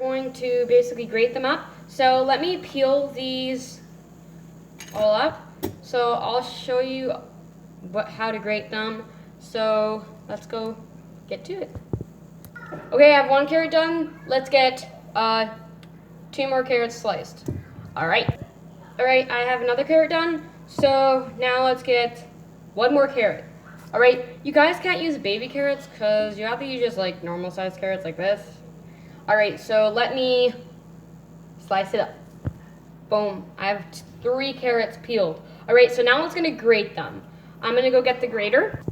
Going to basically grate them up. So let me peel these all up. So I'll show you how to grate them. So let's go get to it. Okay, I have 1 carrot done. Let's get 2 more carrots sliced. All right, I have another carrot done. So now let's get 1 more carrot. All right, you guys can't use baby carrots because you have to use just like normal sized carrots like this. All right, so let me slice it up. Boom, I have 3 carrots peeled. All right, so now it's gonna grate them. I'm gonna go get the grater.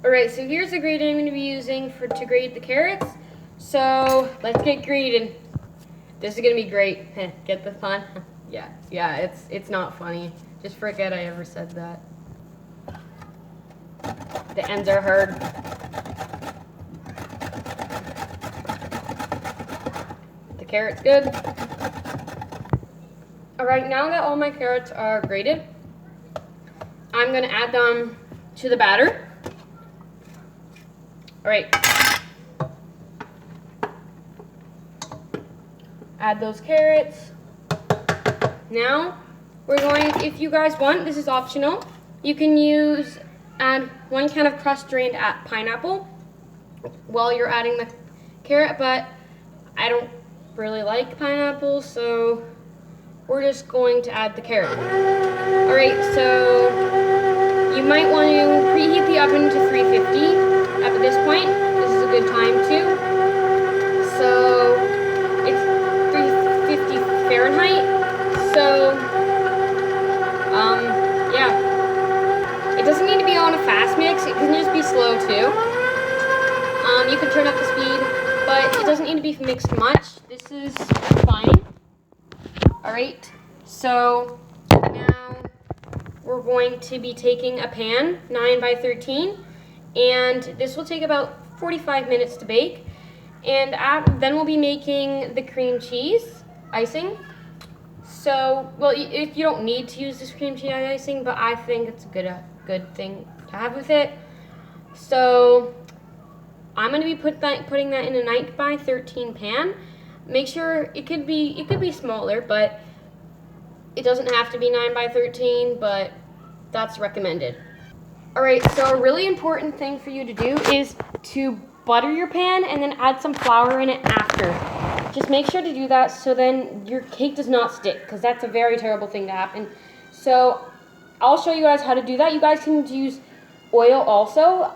All right, so here's the grater I'm gonna be using to grate the carrots. So let's get grated. This is gonna be great. Get the fun? Yeah, it's not funny. Just forget I ever said that. The ends are hard. The carrot's good. All right, now that all my carrots are grated, I'm gonna add them to the batter. All right. Add those carrots. Now, we're going, if you guys want, this is optional. You can add 1 can of crushed drained pineapple while you're adding the carrot, but I don't really like pineapple, so we're just going to add the carrot. All right, so you might want to preheat the oven to 350 at this point. This is a good time too. So it's 350 Fahrenheit. So yeah, it doesn't need to be on a fast mix. It can just be slow too. You can turn up the speed, but it doesn't need to be mixed much. This is fine. All right, so now we're going to be taking a pan, 9 by 13, and this will take about 45 minutes to bake. And then we'll be making the cream cheese icing. So, well, if you don't need to use this cream cheese icing, but I think it's a good thing to have with it. So I'm going to be putting that in a 9 by 13 pan. Make sure it could be smaller, but it doesn't have to be 9 by 13, but that's recommended. All right, so a really important thing for you to do is to butter your pan and then add some flour in it after. Just make sure to do that so then your cake does not stick, because that's a very terrible thing to happen. So I'll show you guys how to do that. You guys can use oil also.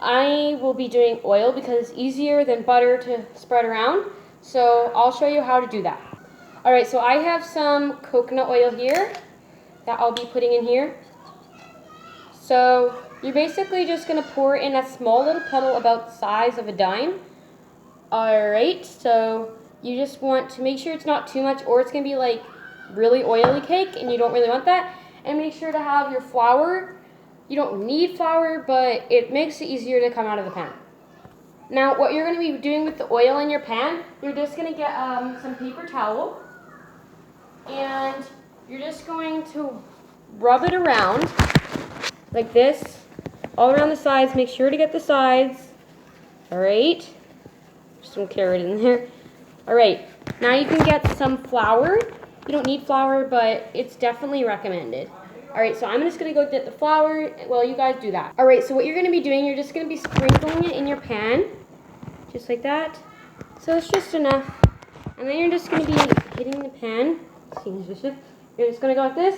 I will be doing oil because it's easier than butter to spread around. So I'll show you how to do that. All right, so I have some coconut oil here that I'll be putting in here. So you're basically just gonna pour in a small little puddle about the size of a dime. All right, so you just want to make sure it's not too much or it's gonna be like really oily cake and you don't really want that. And make sure to have your flour. You don't need flour, but it makes it easier to come out of the pan. Now, what you're gonna be doing with the oil in your pan, you're just gonna get some paper towel and you're just going to rub it around like this, all around the sides. Make sure to get the sides. All right, some carrot in there. All right, now you can get some flour. You don't need flour, but it's definitely recommended. All right, so I'm just gonna go get the flour while you guys do that. All right, so what you're gonna be doing, you're just gonna be sprinkling it in your pan, just like that. So it's just enough. And then you're just gonna be hitting the pan. You're just gonna go like this,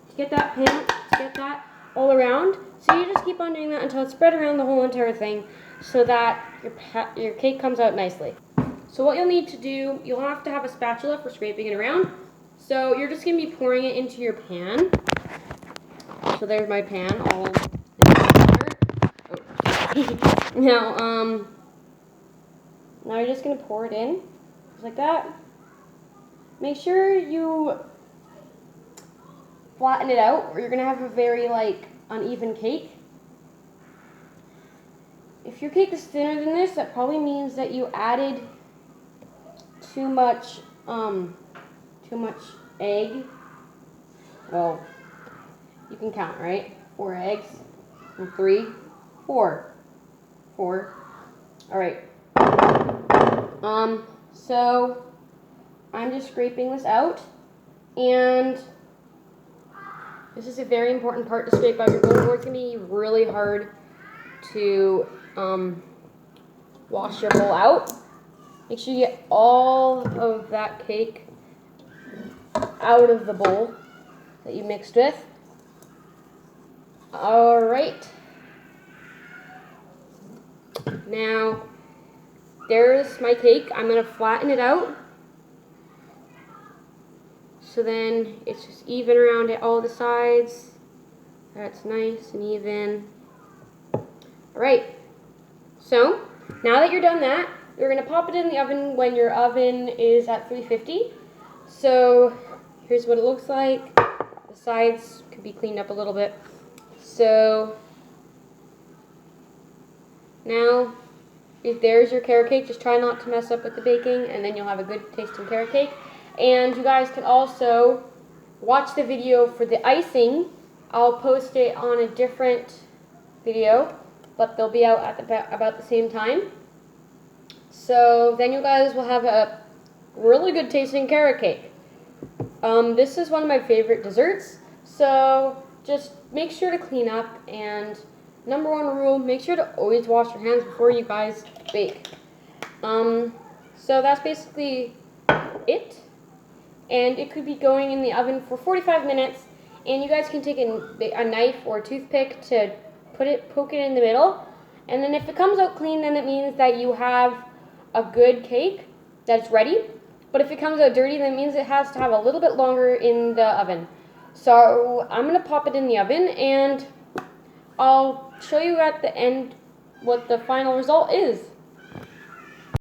to get that pan, to get that all around. So you just keep on doing that until it's spread around the whole entire thing so that your cake comes out nicely. So what you'll need to do, you'll have to have a spatula for scraping it around. So you're just gonna be pouring it into your pan. So there's my pan all in the now, now you're just gonna pour it in, just like that. Make sure you flatten it out or you're gonna have a very uneven cake. If your cake is thinner than this, that probably means that you added too much egg. Well, you can count, right? 4 eggs, and 3, 4. All right. So I'm just scraping this out, and this is a very important part to scrape out your bowl, or it's going to be really hard to wash your bowl out. Make sure you get all of that cake out of the bowl that you mixed with. Alright. Now, there's my cake. I'm going to flatten it out. So then it's just even around at all the sides. That's nice and even. Alright. So, now that you're done that, you're going to pop it in the oven when your oven is at 350. So, here's what it looks like. The sides could be cleaned up a little bit. So, now, if there's your carrot cake, just try not to mess up with the baking, and then you'll have a good tasting carrot cake. And you guys can also watch the video for the icing. I'll post it on a different video, but they'll be out at about the same time. So then you guys will have a really good tasting carrot cake. This is one of my favorite desserts, so just make sure to clean up, and number one rule, make sure to always wash your hands before you guys bake. So that's basically it, and it could be going in the oven for 45 minutes, and you guys can take a knife or a toothpick to poke it in the middle, and then if it comes out clean, then it means that you have a good cake that's ready. But if it comes out dirty, then it means it has to have a little bit longer in the oven. So I'm going to pop it in the oven, and I'll show you at the end what the final result is.